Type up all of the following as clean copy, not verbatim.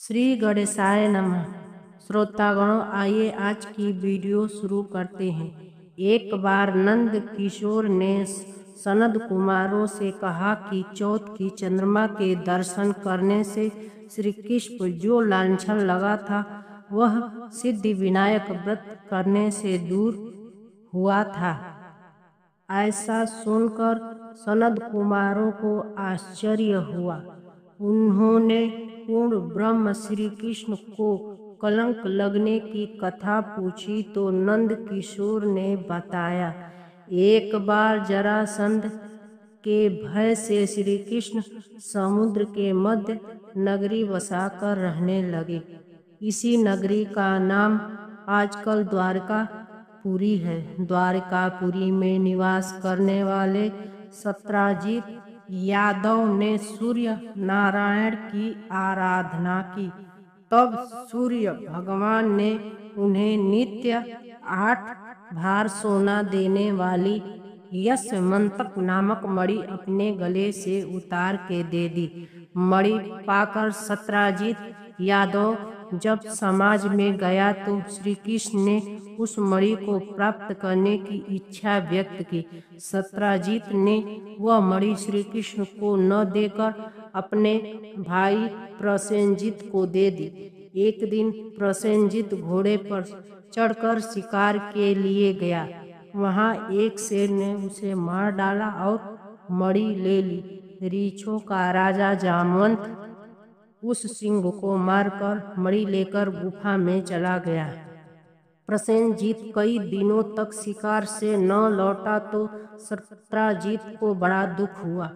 श्री गणेशाय नमः। श्रोतागणों, आइए आज की वीडियो शुरू करते हैं। एक बार नंद किशोर ने सनद कुमारों से कहा कि चौथ की चंद्रमा के दर्शन करने से श्री कृष्ण को जो लांछन लगा था वह सिद्धि विनायक व्रत करने से दूर हुआ था। ऐसा सुनकर सनद कुमारों को आश्चर्य हुआ। उन्होंने पूर्ण ब्रह्म श्री कृष्ण को कलंक लगने की कथा पूछी तो नंद किशोर ने बताया, एक बार जरासंध के भय से श्री कृष्ण समुद्र के मध्य नगरी बसाकर रहने लगे। इसी नगरी का नाम आजकल द्वारकापुरी है। द्वारकापुरी में निवास करने वाले सत्राजित यादव ने सूर्य नारायण की आराधना की। तब सूर्य भगवान ने उन्हें नित्य 8 भार सोना देने वाली यशमंतक नामक मणि अपने गले से उतार के दे दी। मणि पाकर सत्राजित यादव जब समाज में गया तो श्री कृष्ण ने उस मणि को प्राप्त करने की इच्छा व्यक्त की। सत्राजित ने वह मणि श्री कृष्ण को न देकर अपने भाई प्रसेनजित को दे दी। एक दिन प्रसेनजित घोड़े पर चढ़कर शिकार के लिए गया। वहां एक शेर ने उसे मार डाला और मणि ले ली। रीछों का राजा जामवंत उस सिंह को मारकर मणि लेकर गुफा में चला गया। प्रसेनजीत कई दिनों तक शिकार से न लौटा तो सत्राजित को बड़ा दुख हुआ।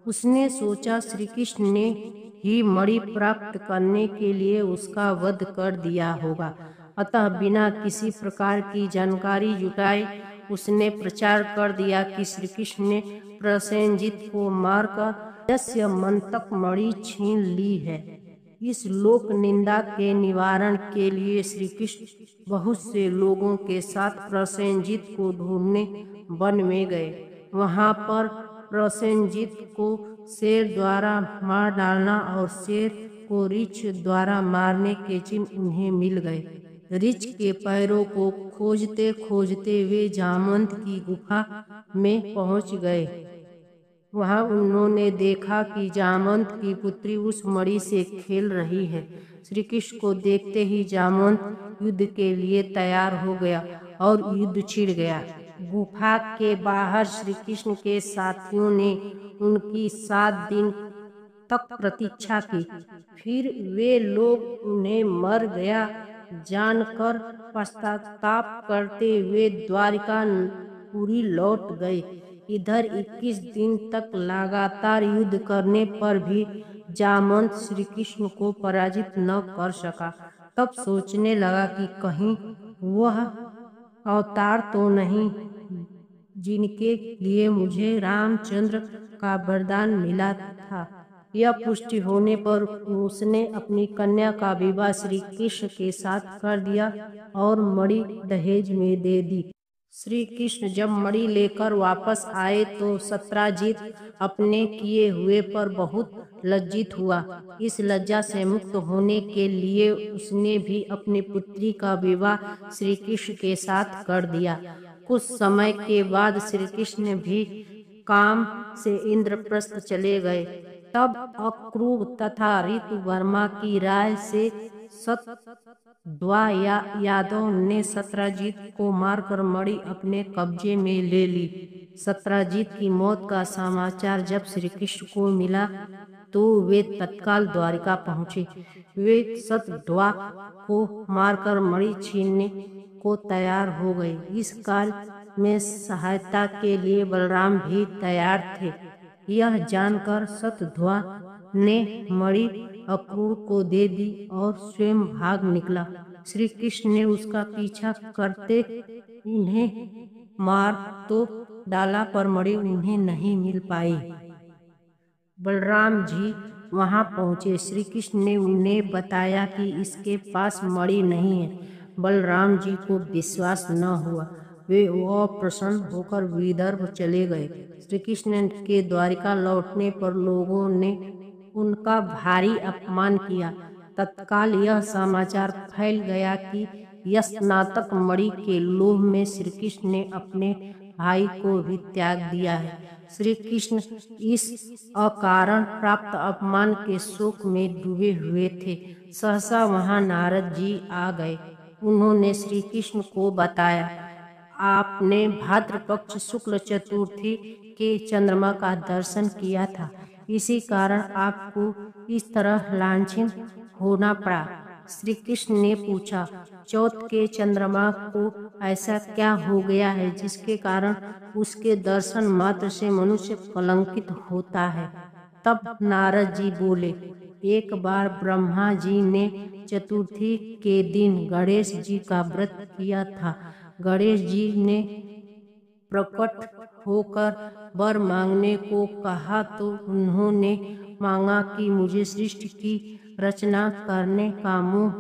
उसने सोचा श्री कृष्ण ने ही मणि प्राप्त करने के लिए उसका वध कर दिया होगा। अतः बिना किसी प्रकार की जानकारी जुटाए उसने प्रचार कर दिया कि श्री कृष्ण ने प्रसेनजित को मारकर यशमंतक मणि छीन ली है। इस लोक निंदा के निवारण के लिए श्री कृष्ण बहुत से लोगों के साथ प्रसेनजित को ढूंढने वन में गए। वहां पर प्रसेनजित को शेर द्वारा मार डालना और शेर को रीछ द्वारा मारने के चिन्ह उन्हें मिल गए। रीछ के पैरों को खोजते खोजते वे जामवंत की गुफा में पहुंच गए। वहां उन्होंने देखा कि जामवंत की पुत्री उस मणि से खेल रही है। श्री कृष्ण को देखते ही जामवंत युद्ध के लिए तैयार हो गया और युद्ध छिड़ गया। गुफा के बाहर श्री कृष्ण के साथियों ने उनकी 7 दिन तक प्रतीक्षा की। फिर वे लोग उन्हें मर गया जानकर पश्चाताप करते हुए द्वारकापुरी लौट गए। इधर 21 दिन तक लगातार युद्ध करने पर भी जामवंत श्री कृष्ण को पराजित न कर सका। तब सोचने लगा कि कहीं वह अवतार तो नहीं जिनके लिए मुझे रामचंद्र का वरदान मिला था। यह पुष्टि होने पर उसने अपनी कन्या का विवाह श्री कृष्ण के साथ कर दिया और मणि दहेज में दे दी। श्री कृष्ण जब मणि लेकर वापस आए तो सत्राजित अपने किए हुए पर बहुत लज्जित हुआ। इस लज्जा से मुक्त होने के लिए उसने भी अपनी पुत्री का विवाह श्री कृष्ण के साथ कर दिया। कुछ समय के बाद श्री कृष्ण भी काम से इंद्रप्रस्थ चले गए। तब अक्रूर तथा ऋतुवर्मा की राय से सतध्वा यादव ने सत्राजित को मारकर मणि अपने कब्जे में ले ली। सत्राजित की मौत का समाचार जब श्री कृष्ण को मिला तो वे तत्काल द्वारिका पहुंचे। वे सतध्वा को मारकर मणि छीनने को तैयार हो गए। इस कार्य में सहायता के लिए बलराम भी तैयार थे। यह जानकर सतध्वा ने मणि अक्रूर को दे दी और स्वयं भाग निकला। श्री कृष्ण ने उसका पीछा करते उन्हें मार तो डाला पर मणि उन्हें नहीं मिल पाई। बलराम जी वहां पहुंचे। श्री कृष्ण ने उन्हें बताया कि इसके पास मणि नहीं है। बलराम जी को विश्वास न हुआ। वे अप्रसन्न होकर विदर्भ चले गए। श्री कृष्ण के द्वारिका लौटने पर लोगों ने उनका भारी अपमान किया। तत्काल यह समाचार फैल गया कि स्नातक मणि के लोभ में श्री कृष्ण ने अपने भाई को भी त्याग दिया है। श्री कृष्ण इस अकारण प्राप्त अपमान के शोक में डूबे हुए थे। सहसा वहां नारद जी आ गए। उन्होंने श्री कृष्ण को बताया, आपने भाद्र पक्ष शुक्ल चतुर्थी के चंद्रमा का दर्शन किया था, इसी कारण आपको इस तरह लांछित होना पड़ा। श्री कृष्ण ने पूछा, चौथ के चंद्रमा को ऐसा क्या हो गया है जिसके कारण उसके दर्शन मात्र से मनुष्य कलंकित होता है। तब नारद जी बोले, एक बार ब्रह्मा जी ने चतुर्थी के दिन गणेश जी का व्रत किया था। गणेश जी ने प्रकट होकर वर मांगने को कहा तो उन्होंने मांगा कि मुझे सृष्टि की रचना करने का मोह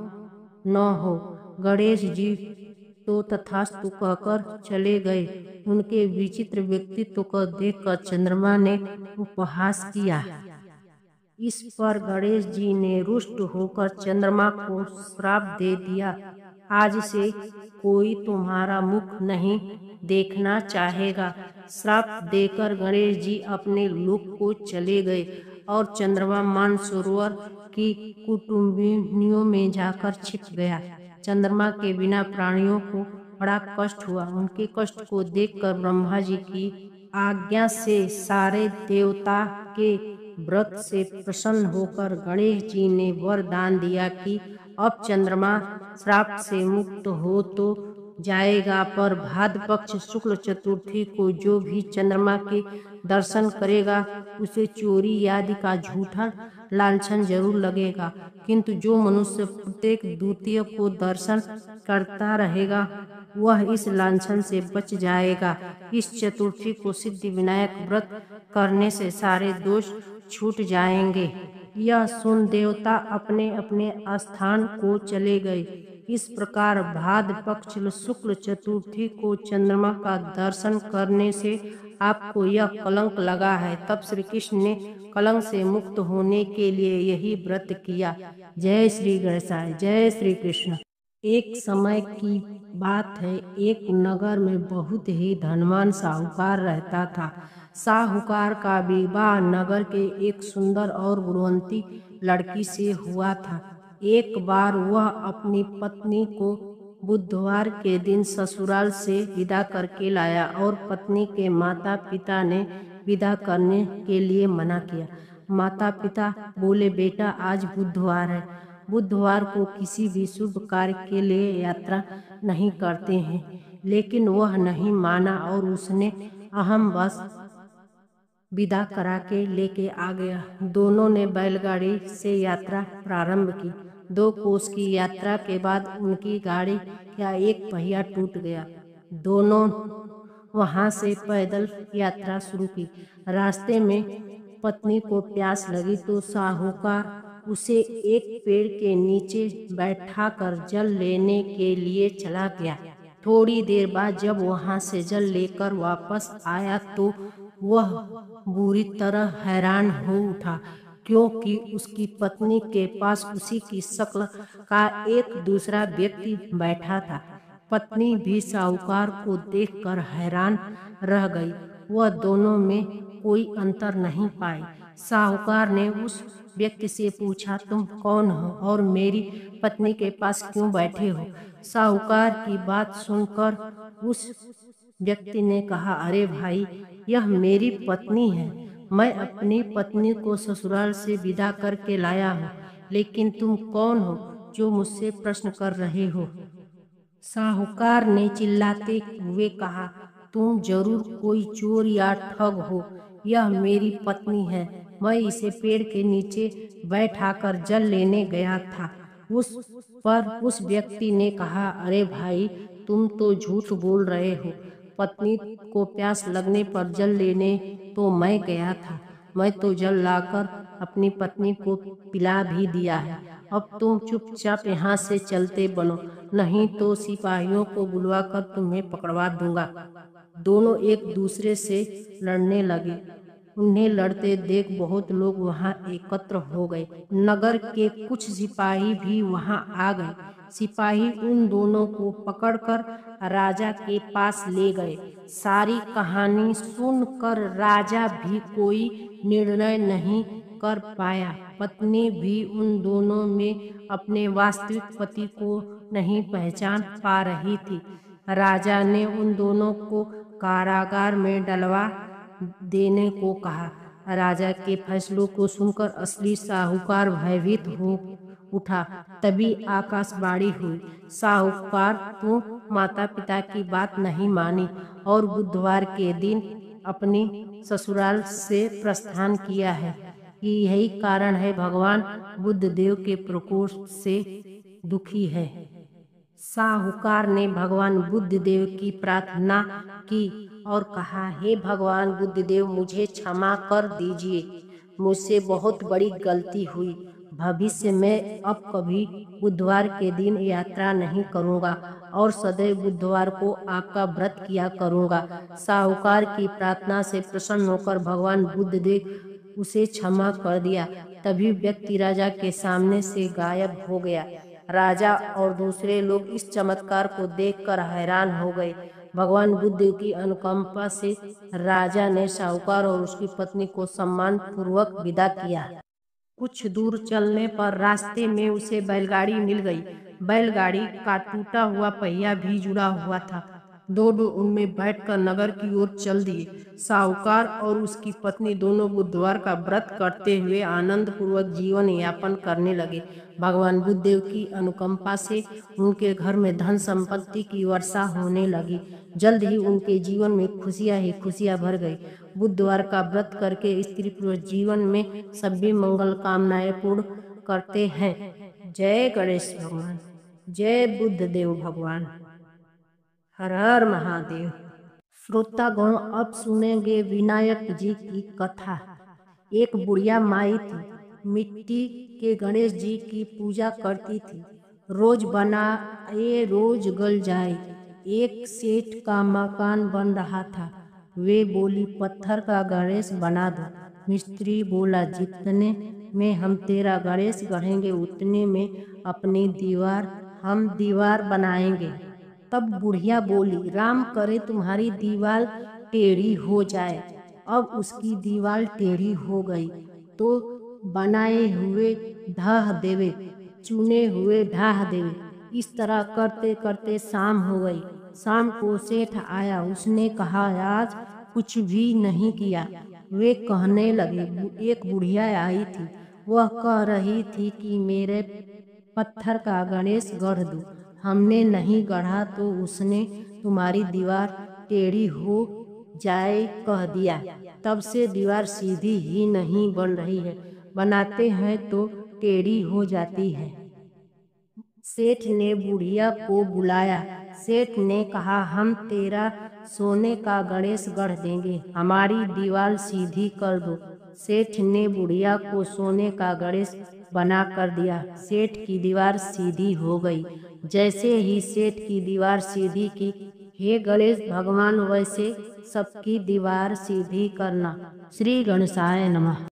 न हो। गणेश जी तो तथास्तु कहकर चले गए। उनके विचित्र व्यक्तित्व को देखकर चंद्रमा ने उपहास किया। इस पर गणेश जी ने रुष्ट होकर चंद्रमा को श्राप दे दिया, आज से कोई तुम्हारा मुख नहीं देखना चाहेगा। श्राप देकर गणेश जी अपने लोक को चले गए और चंद्रमा मानसरोवर की कुटुंबिनियों में जाकर छिप गया। चंद्रमा के बिना प्राणियों को बड़ा कष्ट हुआ। उनके कष्ट को देखकर ब्रह्मा जी की आज्ञा से सारे देवता के व्रत से प्रसन्न होकर गणेश जी ने वरदान दिया कि अब चंद्रमा श्राप से मुक्त हो तो जाएगा, पर भाद्र पक्ष शुक्ल चतुर्थी को जो भी चंद्रमा के दर्शन करेगा उसे चोरी आदि का झूठा लांछन जरूर लगेगा, किंतु जो मनुष्य प्रत्येक द्वितीय को दर्शन करता रहेगा वह इस लांछन से बच जाएगा। इस चतुर्थी को सिद्धि विनायक व्रत करने से सारे दोष छूट जाएंगे। यह सुन देवता अपने अपने स्थान को चले गए। इस प्रकार भाद्र पक्ष शुक्ल चतुर्थी को चंद्रमा का दर्शन करने से आपको यह कलंक लगा है। तब श्री कृष्ण ने कलंक से मुक्त होने के लिए यही व्रत किया। जय श्री गणेशाय, जय श्री कृष्ण। एक समय की बात है, एक नगर में बहुत ही धनवान साहूकार रहता था। साहूकार का विवाह नगर के एक सुंदर और गुणवंती लड़की से हुआ था। एक बार वह अपनी पत्नी को बुधवार के दिन ससुराल से विदा करके लाया और पत्नी के माता पिता ने विदा करने के लिए मना किया। माता पिता बोले, बेटा आज बुधवार है, बुधवार को किसी भी शुभ कार्य के लिए यात्रा नहीं करते हैं। लेकिन वह नहीं माना और उसने अहम बस विदा करा के लेके आ गया। दोनों ने बैलगाड़ी से यात्रा प्रारंभ की। 2 कोस की यात्रा के बाद उनकी गाड़ी का एक पहिया टूट गया। दोनों वहां से पैदल यात्रा शुरू की। रास्ते में पत्नी को प्यास लगी तो साहूकार उसे एक पेड़ के नीचे बैठाकर जल लेने के लिए चला गया। थोड़ी देर बाद जब वहां से जल लेकर वापस आया तो वह बुरी तरह हैरान हो उठा, क्योंकि उसकी पत्नी के पास उसी की शक्ल का एक दूसरा व्यक्ति बैठा था। पत्नी भी साहूकार को देखकर हैरान रह गई। वह दोनों में कोई अंतर नहीं पाई। साहूकार ने उस व्यक्ति से पूछा, तुम कौन हो और मेरी पत्नी के पास क्यों बैठे हो? साहूकार की बात सुनकर उस व्यक्ति ने कहा, अरे भाई, यह मेरी पत्नी है। मैं अपनी पत्नी को ससुराल से विदा करके लाया हूँ, लेकिन तुम कौन हो जो मुझसे प्रश्न कर रहे हो? साहूकार ने चिल्लाते हुए कहा, तुम जरूर कोई चोर या ठग हो। यह मेरी पत्नी है। मैं इसे पेड़ के नीचे बैठाकर जल लेने गया था। उस पर उस व्यक्ति ने कहा, अरे भाई, तुम तो झूठ बोल रहे हो। पत्नी को प्यास लगने पर जल लेने तो मैं गया था। मैं तो जल लाकर अपनी पत्नी को पिला भी दिया है। अब तुम चुपचाप यहाँ से चलते बनो, नहीं तो सिपाहियों को बुलवाकर तुम्हें पकड़वा दूंगा। दोनों एक दूसरे से लड़ने लगे। उन्हें लड़ते देख बहुत लोग वहां एकत्र हो गए। नगर के कुछ सिपाही भी वहां आ गए। सिपाही उन दोनों को पकड़कर राजा के पास ले गए। सारी कहानी सुनकर राजा भी कोई निर्णय नहीं कर पाया। पत्नी भी उन दोनों में अपने वास्तविक पति को नहीं पहचान पा रही थी। राजा ने उन दोनों को कारागार में डलवा देने को कहा। राजा के फैसलों को सुनकर असली साहूकार भयभीत हो उठा। तभी आकाशवाणी हुई, साहूकार तो माता पिता की बात नहीं मानी और बुधवार के दिन अपनी ससुराल से प्रस्थान किया है। यही कारण है भगवान बुद्ध देव के प्रकोप से दुखी है। साहूकार ने भगवान बुद्ध देव की प्रार्थना की और कहा, हे भगवान बुद्ध देव, मुझे क्षमा कर दीजिए। मुझसे बहुत बड़ी गलती हुई। भविष्य में अब कभी बुधवार के दिन यात्रा नहीं करूंगा और सदैव बुधवार को आपका व्रत किया करूंगा। साहूकार की प्रार्थना से प्रसन्न होकर भगवान बुद्ध देव उसे क्षमा कर दिया। तभी व्यक्ति राजा के सामने से गायब हो गया। राजा और दूसरे लोग इस चमत्कार को देखकर हैरान हो गए। भगवान बुद्ध की अनुकंपा से राजा ने साहूकार और उसकी पत्नी को सम्मान पूर्वक विदा किया। कुछ दूर चलने पर रास्ते में उसे बैलगाड़ी मिल गई। बैलगाड़ी का टूटा हुआ पहिया भी जुड़ा हुआ था। दोनों उनमें बैठकर नगर की ओर चल दिए। साहूकार और उसकी पत्नी दोनों बुधवार का व्रत करते हुए आनंद पूर्वक जीवन यापन करने लगे। भगवान बुद्धदेव की अनुकंपा से उनके घर में धन संपत्ति की वर्षा होने लगी। जल्द ही उनके जीवन में खुशियां ही खुशियां भर गई। बुधवार का व्रत करके स्त्री पुरुष जीवन में सभी मंगल कामनाएं पूर्ण करते हैं। जय गणेश भगवान, जय बुद्ध देव भगवान, हर हर महादेव। श्रोतागण, अब सुनेंगे विनायक जी की कथा। एक बुढ़िया माई थी, मिट्टी के गणेश जी की पूजा करती थी। रोज बनाए रोज गल जाए। एक सेठ का मकान बन रहा था। वे बोली, पत्थर का गणेश बना दो। मिस्त्री बोला, जितने में हम तेरा गणेश गढ़ेंगे उतने में अपनी हम दीवार बनाएंगे। तब बुढ़िया बोली, राम करे तुम्हारी दीवार टेढ़ी हो जाए। अब उसकी दीवार टेढ़ी हो गई तो बनाए हुए ढाह देवे, चुने हुए ढाह देवे। इस तरह करते करते शाम हो गई। शाम को सेठ आया। उसने कहा, आज कुछ भी नहीं किया। वे कहने लगे, एक बुढ़िया आई थी, वह कह रही थी कि मेरे पत्थर का गणेश गढ़ दो। हमने नहीं गढ़ा तो उसने तुम्हारी दीवार टेढ़ी हो जाए कह दिया। तब से दीवार सीधी ही नहीं बन रही है, बनाते हैं तो टेढ़ी हो जाती है। सेठ ने बुढ़िया को बुलाया। सेठ ने कहा, हम तेरा सोने का गणेश गढ़ देंगे, हमारी दीवार सीधी कर दो। सेठ ने बुढ़िया को सोने का गणेश बना कर दिया। सेठ की दीवार सीधी हो गई। जैसे ही सेठ की दीवार सीधी की, हे गणेश भगवान, वैसे सबकी दीवार सीधी करना। श्री गणेशाय नमः।